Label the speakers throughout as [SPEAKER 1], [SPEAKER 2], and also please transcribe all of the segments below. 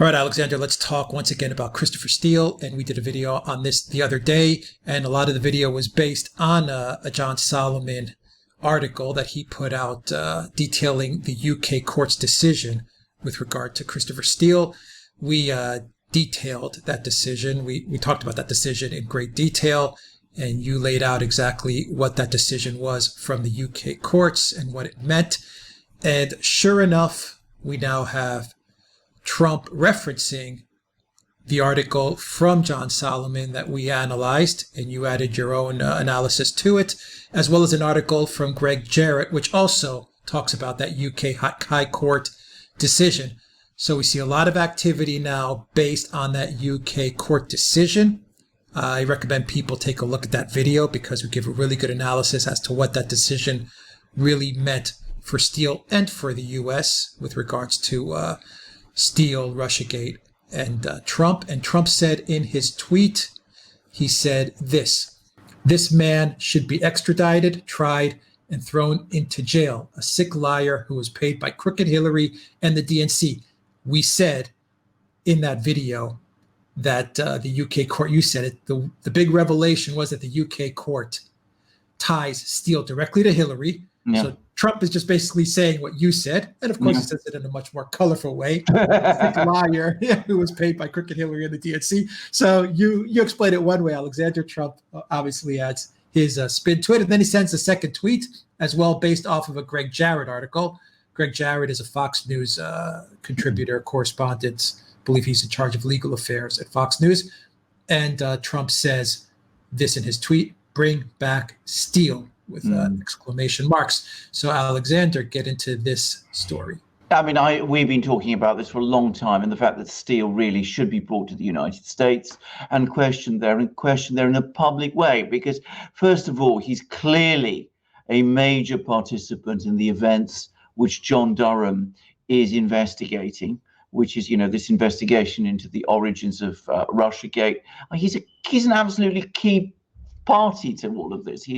[SPEAKER 1] All right, Alexander, let's talk once again about Christopher Steele. And we did a video on this the other day, and a lot of the video was based on a John Solomon article that he put out detailing the UK court's decision with regard to Christopher Steele. We detailed that decision. We talked about that decision in great detail, and you laid out exactly what that decision was from the UK courts and what it meant. And sure enough, we now have Trump referencing the article from John Solomon that we analyzed, and you added your own analysis to it, as well as an article from Greg Jarrett, which also talks about that UK High Court decision. So we see a lot of activity now based on that UK court decision. I recommend people take a look at that video because we give a really good analysis as to what that decision really meant for Steele and for the U.S. with regards to Steele, Russiagate, and Trump. And Trump said in his tweet, he said this man should be extradited, tried, and thrown into jail. A sick liar who was paid by crooked Hillary and the DNC. We said in that video that the UK court, you said it, the big revelation was that the UK court ties Steele directly to Hillary. Yeah. So Trump is just basically saying what you said. And of course, he says it in a much more colorful way. A liar who was paid by crooked Hillary and the DNC. So you explain it one way. Alexander Trump obviously adds his spin to it. And then he sends a second tweet as well based off of a Greg Jarrett article. Greg Jarrett is a Fox News contributor, correspondent. I believe he's in charge of legal affairs at Fox News. And Trump says this in his tweet, "Bring back Steele," with exclamation marks. So Alexander, get into this story.
[SPEAKER 2] I mean, we've been talking about this for a long time, and the fact that Steele really should be brought to the United States and questioned there in a public way, because first of all, he's clearly a major participant in the events which John Duran is investigating, which is, this investigation into the origins of Russiagate. He's an absolutely key party to all of this.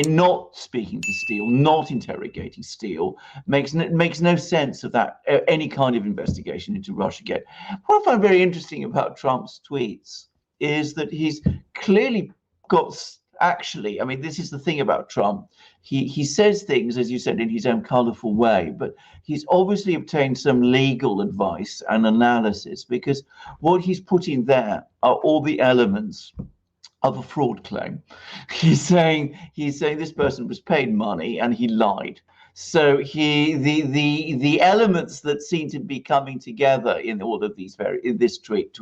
[SPEAKER 2] Not speaking to Steele, not interrogating Steele makes no sense of that, any kind of investigation into Russiagate. What I find very interesting about Trump's tweets is that he's clearly got, this is the thing about Trump. He says things, as you said, in his own colorful way, but he's obviously obtained some legal advice and analysis, because what he's putting there are all the elements of a fraud claim. He's saying this person was paid money and he lied. So the elements that seem to be coming together in all of these in this tweet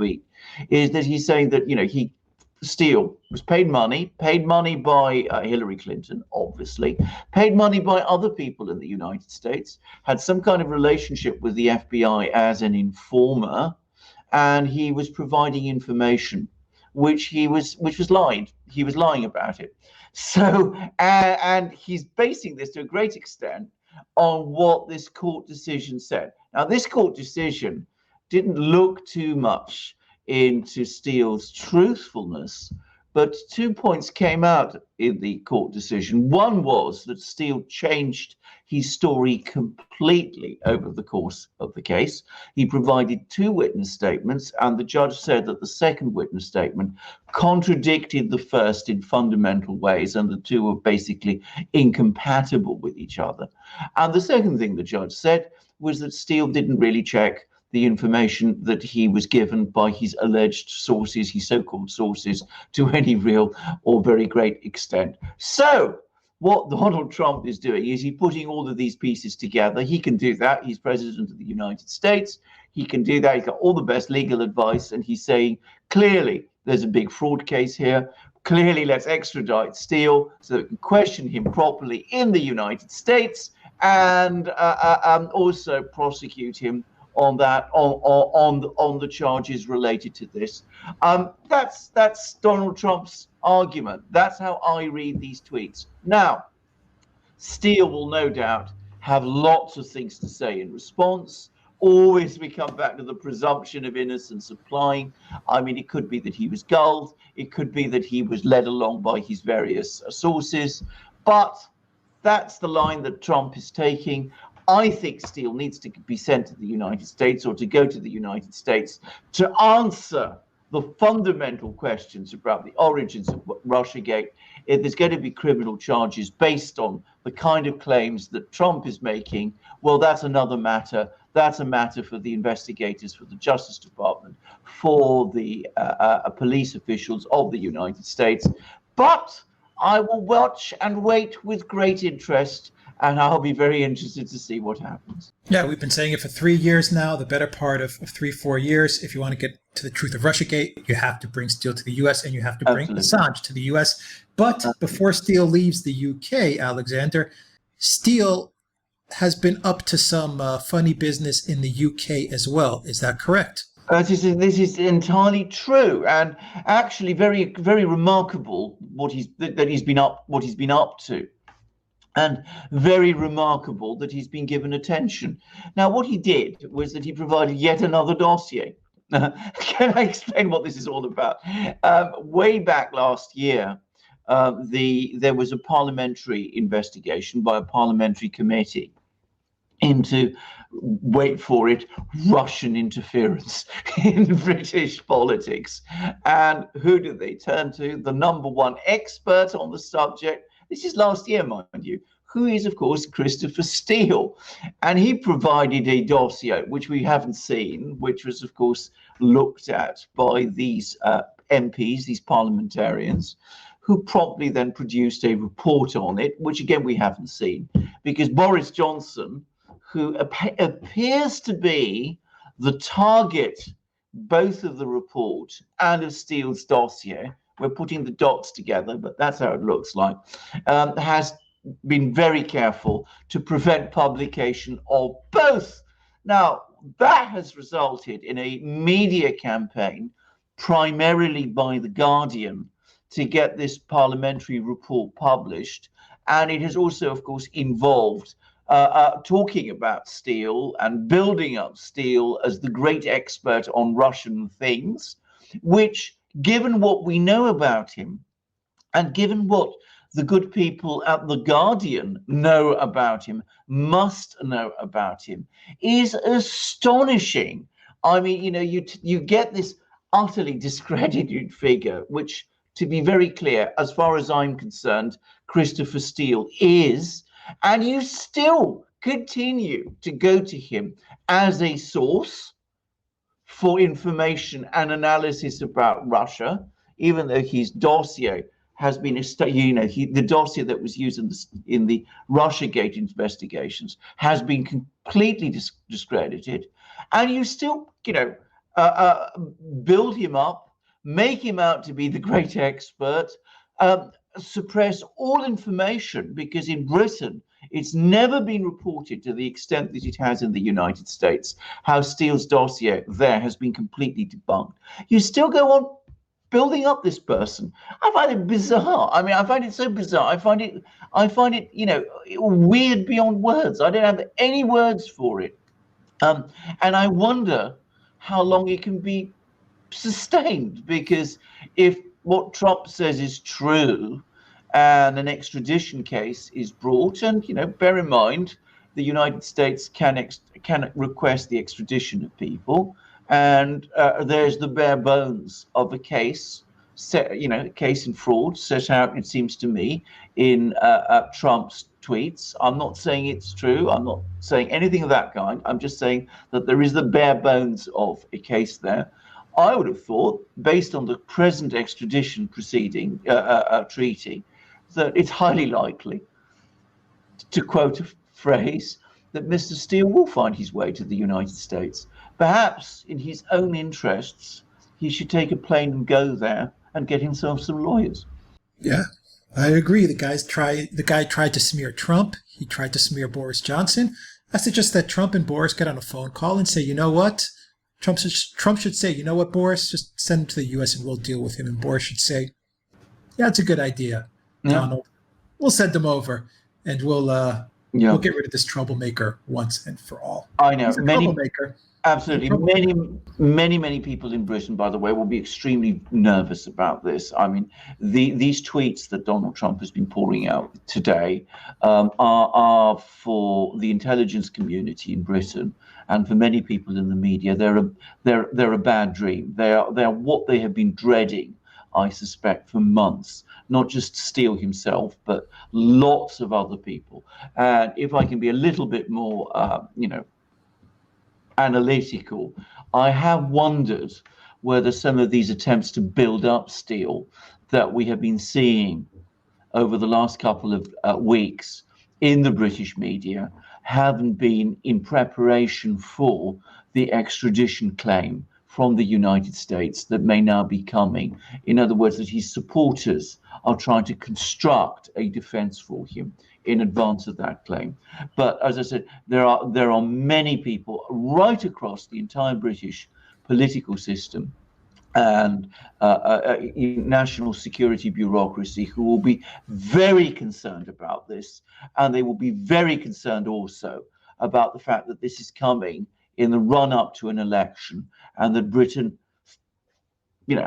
[SPEAKER 2] is that he's saying that Steele was paid money by Hillary Clinton, obviously, paid money by other people in the United States, had some kind of relationship with the FBI as an informer, and he was providing information which was lied. He was lying about it. So, and he's basing this to a great extent on what this court decision said. Now, this court decision didn't look too much into Steele's truthfulness, but 2 points came out in the court decision. One was that Steele changed his story completely over the course of the case. He provided 2 witness statements, and the judge said that the second witness statement contradicted the first in fundamental ways, and the 2 were basically incompatible with each other. And the second thing the judge said was that Steele didn't really check the information that he was given by his alleged sources, his so-called sources, to any real or very great extent. So what Donald Trump is doing is he's putting all of these pieces together. He can do that. He's president of the United States. He can do that. He's got all the best legal advice. And he's saying, clearly, there's a big fraud case here. Clearly, let's extradite Steele so that we can question him properly in the United States and also prosecute him on the charges related to this. That's Donald Trump's argument. That's how I read these tweets. Now, Steele will no doubt have lots of things to say in response. Always we come back to the presumption of innocence applying. It could be that he was gulled. It could be that he was led along by his various sources. But that's the line that Trump is taking. I think Steele needs to be sent to the United States, or to go to the United States, to answer the fundamental questions about the origins of Russiagate. If there's going to be criminal charges based on the kind of claims that Trump is making, well, that's another matter. That's a matter for the investigators, for the Justice Department, for the police officials of the United States. But I will watch and wait with great interest, and I'll be very interested to see what happens.
[SPEAKER 1] Yeah, we've been saying it for 3 years now, the better part of 3-4 years. If you want to get to the truth of Russiagate, you have to bring Steele to the U.S. and you have to bring Assange to the U.S. But before Steele leaves the U.K., Alexander, Steele has been up to some funny business in the U.K. as well. Is that correct?
[SPEAKER 2] This is entirely true, and actually very, very remarkable what he's been up to. And very remarkable that he's been given attention. Now, what he did was that he provided yet another dossier. Can I explain what this is all about? Way back last year, there was a parliamentary investigation by a parliamentary committee into, wait for it, Russian interference in British politics. And who did they turn to? The number one expert on the subject. This is last year, mind you, who is, of course, Christopher Steele. And he provided a dossier, which we haven't seen, which was, of course, looked at by these MPs, these parliamentarians, who promptly then produced a report on it, which, again, we haven't seen, because Boris Johnson, who appears to be the target both of the report and of Steele's dossier, we're putting the dots together, but that's how it looks like, has been very careful to prevent publication of both. Now, that has resulted in a media campaign, primarily by The Guardian, to get this parliamentary report published. And it has also, of course, involved talking about Steele and building up Steele as the great expert on Russian things, which, given what we know about him, and given what the good people at The Guardian know about him, must know about him, is astonishing. I mean, you know, you get this utterly discredited figure, which, to be very clear, as far as I'm concerned, Christopher Steele is, and you still continue to go to him as a source for information and analysis about Russia, even though his dossier has been, the dossier that was used in the Russiagate investigations has been completely discredited, and you still, build him up, make him out to be the great expert, suppress all information, because in Britain it's never been reported to the extent that it has in the United States, how Steele's dossier there has been completely debunked. You still go on building up this person. I find it bizarre. I mean, I find it so bizarre. I find it, weird beyond words. I don't have any words for it. And I wonder how long it can be sustained, because if what Trump says is true and an extradition case is brought, and bear in mind the United States can request the extradition of people, and there's the bare bones of a case a case in fraud set out, it seems to me, in Trump's tweets. I'm not saying it's true. I'm not saying anything of that kind. I'm just saying that there is the bare bones of a case there. I would have thought, based on the present extradition proceeding treaty, that it's highly likely, to quote a phrase, that Mr. Steele will find his way to the United States. Perhaps in his own interests, he should take a plane and go there and get himself some lawyers.
[SPEAKER 1] Yeah, I agree. The guy tried to smear Trump. He tried to smear Boris Johnson. I suggest that Trump and Boris get on a phone call and say, you know what? Trump should say, you know what, Boris? Just send him to the U.S. and we'll deal with him. And Boris should say, yeah, it's a good idea, Donald. We'll send him over and we'll get rid of this troublemaker once and for all.
[SPEAKER 2] I know.
[SPEAKER 1] He's a troublemaker.
[SPEAKER 2] Absolutely. Many people in Britain, by the way, will be extremely nervous about this. I mean, these tweets that Donald Trump has been pouring out today are for the intelligence community in Britain and for many people in the media. They're a bad dream. They are what they have been dreading, I suspect, for months. Not just Steele himself, but lots of other people. And if I can be a little bit more, analytical, I have wondered whether some of these attempts to build up Steele that we have been seeing over the last couple of weeks in the British media haven't been in preparation for the extradition claim from the United States that may now be coming. In other words, that his supporters are trying to construct a defense for him in advance of that claim. But as I said, there are many people right across the entire British political system and national security bureaucracy who will be very concerned about this, and they will be very concerned also about the fact that this is coming in the run-up to an election, and that Britain,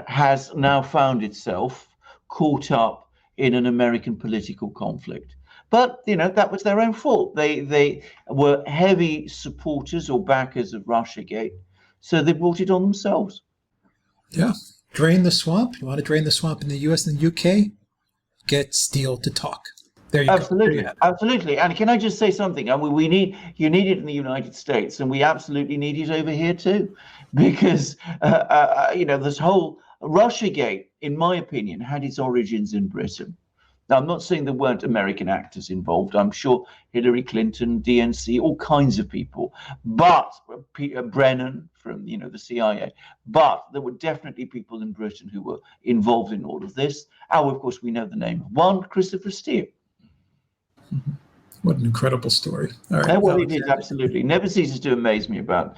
[SPEAKER 2] has now found itself caught up in an American political conflict. But that was their own fault. They were heavy supporters or backers of Russiagate, so they brought it on themselves.
[SPEAKER 1] Yeah, drain the swamp. You want to drain the swamp in the U.S. and the U.K.? Get Steele to talk. There you
[SPEAKER 2] Absolutely,
[SPEAKER 1] go.
[SPEAKER 2] absolutely. And can I just say something? I mean, you need it in the United States, and we absolutely need it over here too, because this whole Russiagate, in my opinion, had its origins in Britain. Now, I'm not saying there weren't American actors involved. I'm sure Hillary Clinton, DNC, all kinds of people, but Brennan from the CIA. But there were definitely people in Britain who were involved in all of this. And of course, we know the name of one, Christopher Steele.
[SPEAKER 1] What an incredible story. All right.
[SPEAKER 2] Well, it is absolutely. Never ceases to amaze me about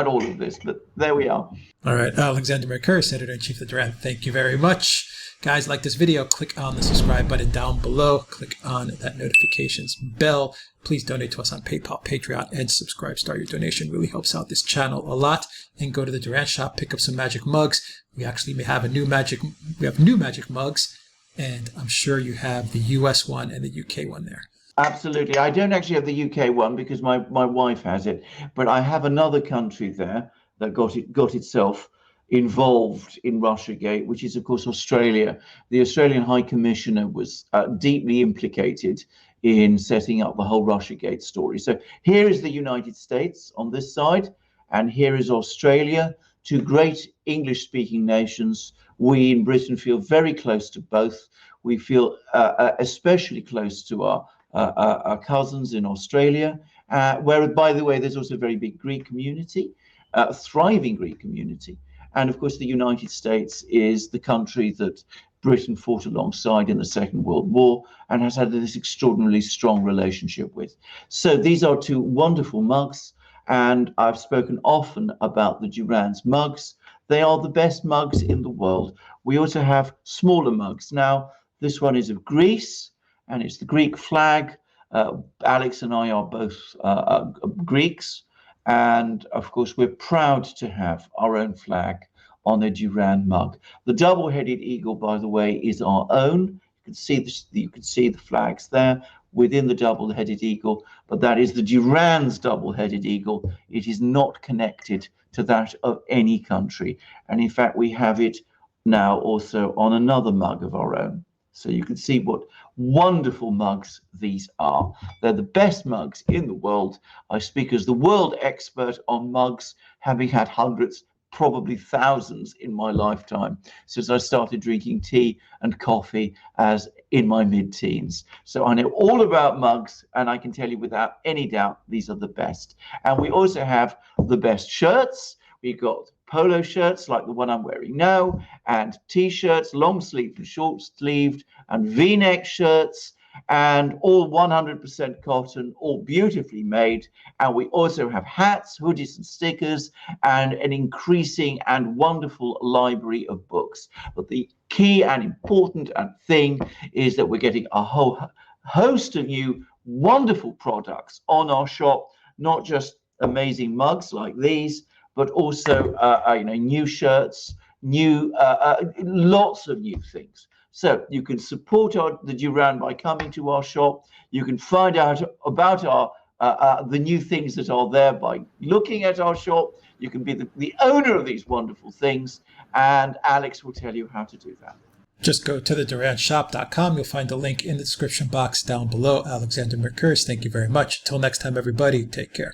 [SPEAKER 2] all of this, but there we are.
[SPEAKER 1] All right. Alexander Mercouris, Editor-in-Chief of Duran, thank you very much. Guys, like this video, click on the subscribe button down below. Click on that notifications bell. Please donate to us on PayPal, Patreon, and subscribe. Start your donation. Really helps out this channel a lot. And go to the Duran shop, pick up some magic mugs. We actually may have new magic mugs. And I'm sure you have the US one and the UK one there.
[SPEAKER 2] Absolutely. I don't actually have the UK one because my wife has it, but I have another country there that got itself involved in Russiagate, which is, of course, Australia. The Australian High Commissioner was deeply implicated in setting up the whole Russiagate story. So here is the United States on this side, and here is Australia, two great English-speaking nations. We in Britain feel very close to both. We feel especially close to our cousins in Australia, where, by the way, there's also a very big Greek community, a thriving Greek community. And of course, the United States is the country that Britain fought alongside in the Second World War and has had this extraordinarily strong relationship with. So these are two wonderful mugs, and I've spoken often about the Duran's mugs. They are the best mugs in the world. We also have smaller mugs. Now, this one is of Greece, and it's the Greek flag. Alex and I are both Greeks. And of course, we're proud to have our own flag on a Duran mug. The double-headed eagle, by the way, is our own. You can see the flags there within the double-headed eagle, but that is the Duran's double-headed eagle. It is not connected to that of any country. And in fact, we have it now also on another mug of our own. So you can see what wonderful mugs these are. They're the best mugs in the world. I speak as the world expert on mugs, having had hundreds, probably thousands in my lifetime since I started drinking tea and coffee as in my mid-teens. So I know all about mugs, and I can tell you without any doubt, these are the best. And we also have the best shirts. We've got polo shirts like the one I'm wearing now, and t-shirts, long sleeved and short sleeved, and v-neck shirts, and all 100% cotton, all beautifully made. And we also have hats, hoodies, and stickers, and an increasing and wonderful library of books. But the key and important thing is that we're getting a whole host of new wonderful products on our shop, not just amazing mugs like these, but also new shirts, lots of new things. So you can support the Duran by coming to our shop. You can find out about the new things that are there by looking at our shop. You can be the owner of these wonderful things, and Alex will tell you how to do that.
[SPEAKER 1] Just go to the duranshop.com. You'll find the link in the description box down below. Alexander Mercouris, thank you very much. Until next time, everybody, take care.